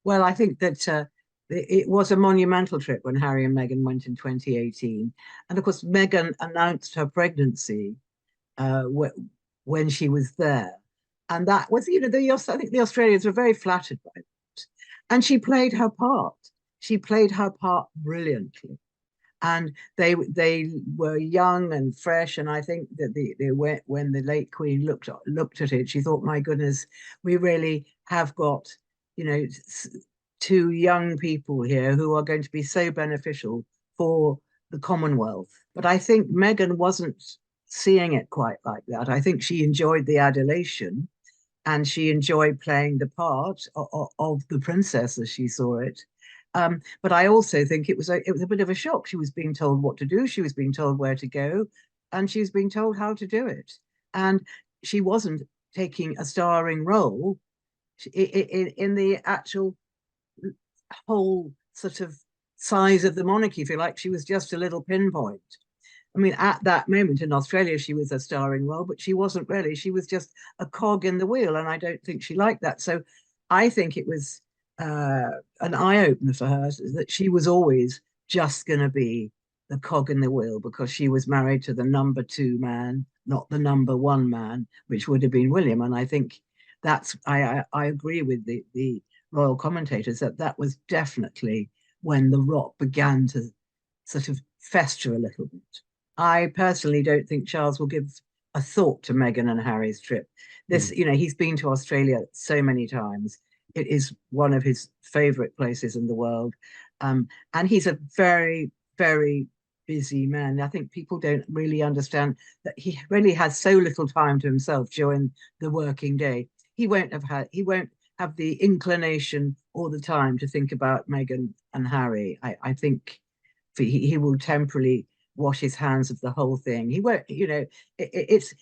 Well, I think that it was a monumental trip when Harry and Meghan went in 2018. And of course, Meghan announced her pregnancy when she was there. And that was, I think the Australians were very flattered by that. And she played her part. She played her part brilliantly. And they were young and fresh. And I think that when the late Queen looked at it, she thought, my goodness, we really have got, you know, two young people here who are going to be so beneficial for the Commonwealth. But I think Meghan wasn't seeing it quite like that. I think she enjoyed the adulation and she enjoyed playing the part of the princess as she saw it. But I also think it was a bit of a shock. She was being told what to do. She was being told where to go, and she was being told how to do it. And she wasn't taking a starring role in the actual whole sort of size of the monarchy, if you like. She was just a little pinpoint. I mean, at that moment in Australia, she was a starring role, but she wasn't really. She was just a cog in the wheel, and I don't think she liked that. So I think it was an eye opener for her that she was always just going to be the cog in the wheel because she was married to the number two man, not the number one man, which would have been William. And I think I agree with the royal commentators that that was definitely when the rot began to sort of fester a little bit. I personally don't think Charles will give a thought to Meghan and Harry's trip. He's been to Australia so many times. It is one of his favorite places in the world. And he's a very, very busy man. I think people don't really understand that he really has so little time to himself during the working day. He won't have the inclination or the time to think about Meghan and Harry. I think he will temporarily wash his hands of the whole thing. He won't,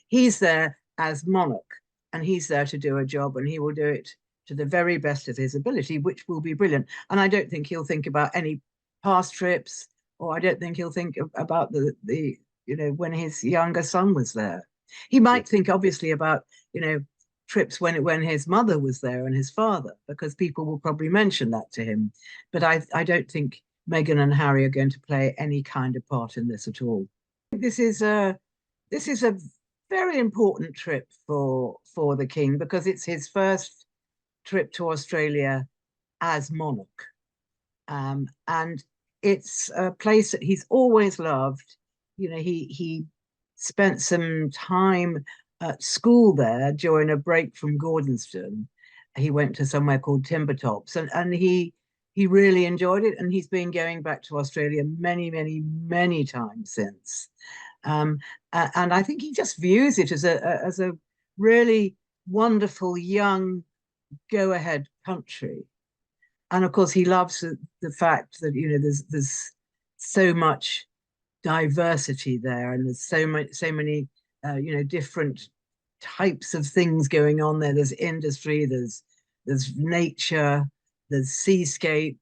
he's there as monarch and he's there to do a job and he will do it to the very best of his ability, which will be brilliant. And I don't think he'll think about any past trips, or I don't think he'll think about the when his younger son was there. He might think obviously about, trips when his mother was there and his father, because people will probably mention that to him. But I don't think Meghan and Harry are going to play any kind of part in this at all. This is a very important trip for the king because it's his first trip to Australia as monarch, and it's a place that he's always loved. He spent some time at school there during a break from Gordonstoun. He went to somewhere called Timbertops, and he really enjoyed it, and he's been going back to Australia many, many, many times since. And I think he just views it as a really wonderful young go-ahead country. And of course, he loves the fact that there's so much diversity there, and there's so many different types of things going on there. There's industry, there's nature, there's seascape.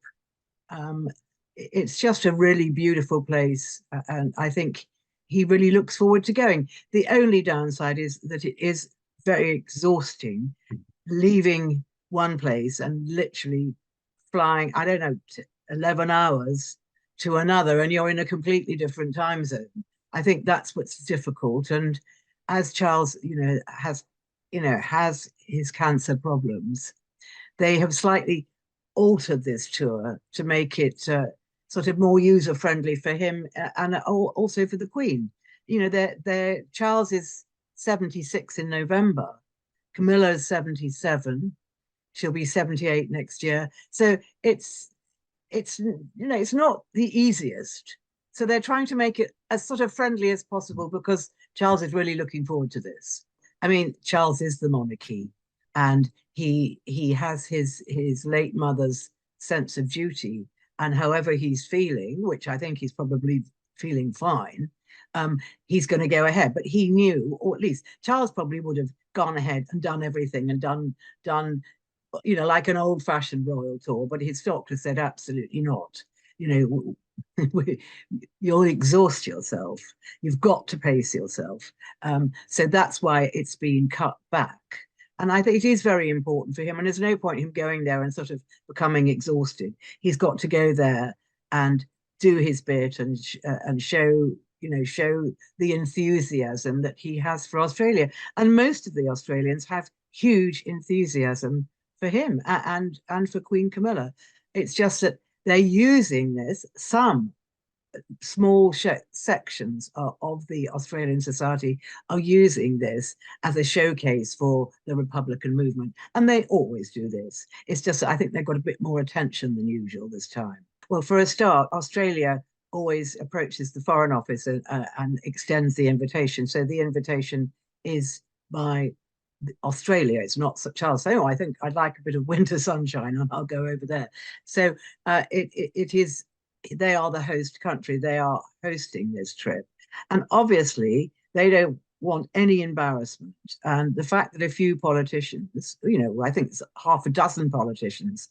It's just a really beautiful place, and I think he really looks forward to going. The only downside is that it is very exhausting, leaving one place and literally flying, I don't know, 11 hours to another, and you're in a completely different time zone. I think that's what's difficult. And as Charles, has his cancer problems, they have slightly altered this tour to make it sort of more user friendly for him and also for the Queen. Charles is 76 in November, Camilla is 77. She'll be 78 next year. So it's not the easiest. So they're trying to make it as sort of friendly as possible because Charles is really looking forward to this. I mean, Charles is the monarchy, and he has his late mother's sense of duty, and however he's feeling, which I think he's probably feeling fine, he's going to go ahead. But he knew, or at least Charles probably would have gone ahead and done everything and done like an old-fashioned royal tour, but his doctor said absolutely not. You'll exhaust yourself. You've got to pace yourself. So that's why it's been cut back. And I think it is very important for him. And there's no point in him going there and sort of becoming exhausted. He's got to go there and do his bit and show, show the enthusiasm that he has for Australia. And most of the Australians have huge enthusiasm for him and for Queen Camilla. It's just that they're using this, some small sections of the Australian society are using this as a showcase for the Republican movement. And they always do this. It's just, I think they've got a bit more attention than usual this time. Well, for a start, Australia always approaches the Foreign Office and extends the invitation. So the invitation is by Australia. It's not Charles saying, oh, I think I'd like a bit of winter sunshine and I'll go over there. So it is, they are the host country. They are hosting this trip. And obviously, they don't want any embarrassment. And the fact that a few politicians, I think it's half a dozen politicians,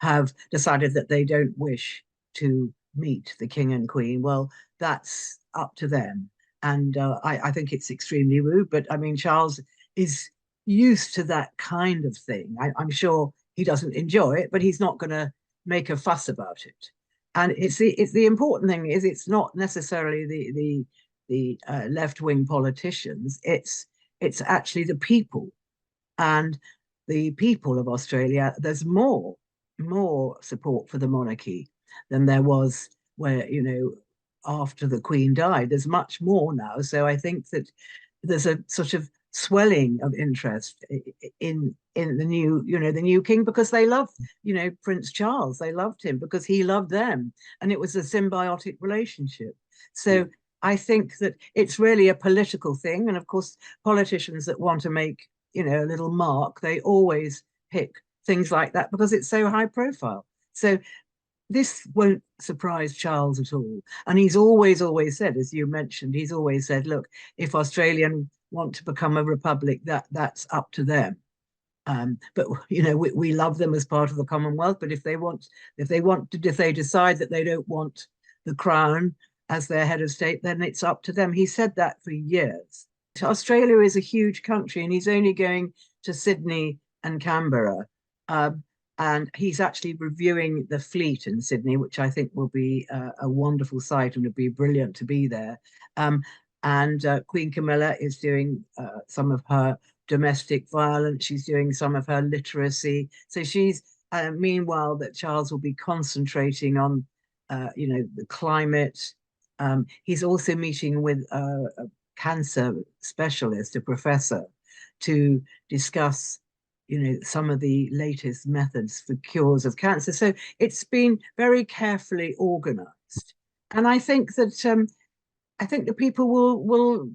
have decided that they don't wish to meet the King and Queen, well, that's up to them. And I think it's extremely rude. But I mean, Charles is used to that kind of thing. I'm sure he doesn't enjoy it, but he's not going to make a fuss about it. And it's the important thing is it's not necessarily the left-wing politicians. It's actually the people, and the people of Australia. There's more support for the monarchy than there was where after the Queen died. There's much more now. So I think that there's a sort of swelling of interest in the new king, because they love Prince Charles. They loved him because he loved them, and it was a symbiotic relationship. So I think that it's really a political thing, and of course politicians that want to make a little mark, they always pick things like that because it's so high profile. So this won't surprise Charles at all. And he's always said, as you mentioned, he's always said, look, if Australian want to become a republic, that's up to them. But we love them as part of the Commonwealth. But if they decide that they don't want the crown as their head of state, then it's up to them. He said that for years. Australia is a huge country, and he's only going to Sydney and Canberra. And he's actually reviewing the fleet in Sydney, which I think will be a wonderful sight, and it'll be brilliant to be there. And Queen Camilla is doing some of her domestic violence. She's doing some of her literacy. So she's, meanwhile, that Charles will be concentrating on, the climate. He's also meeting with a cancer specialist, a professor, to discuss some of the latest methods for cures of cancer. So it's been very carefully organized. And I think that the people will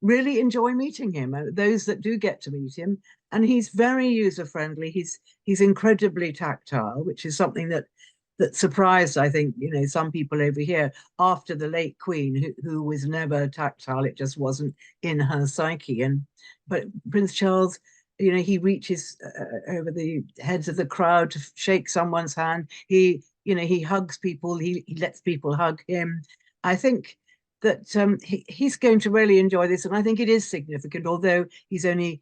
really enjoy meeting him, those that do get to meet him. And he's very user-friendly. He's incredibly tactile, which is something that surprised, I think, some people over here after the late Queen, who was never tactile. It just wasn't in her psyche. But Prince Charles, he reaches over the heads of the crowd to shake someone's hand. He hugs people. He lets people hug him. I think that he's going to really enjoy this, and I think it is significant, although he's only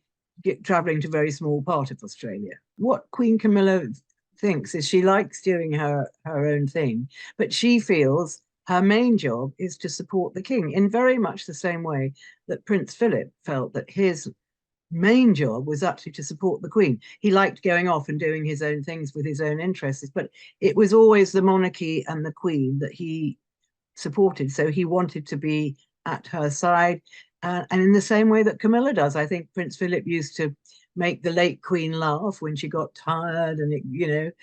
traveling to a very small part of Australia. What Queen Camilla thinks is she likes doing her own thing, but she feels her main job is to support the king in very much the same way that Prince Philip felt that his main job was actually to support the Queen. He liked going off and doing his own things with his own interests, but it was always the monarchy and the Queen that he supported. So he wanted to be at her side. And in the same way that Camilla does, I think Prince Philip used to make the late Queen laugh when she got tired, and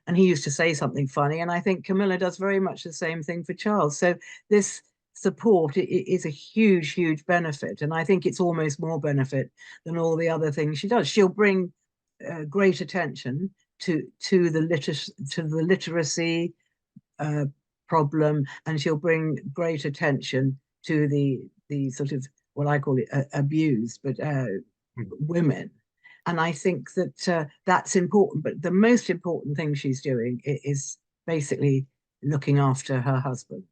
and he used to say something funny. And I think Camilla does very much the same thing for Charles. So this support is a huge benefit, and I think it's almost more benefit than all the other things she does. She'll bring great attention to the literacy problem, and she'll bring great attention to the sort of what I call it abused, but women. And I think that that's important. But the most important thing she's doing is basically looking after her husband.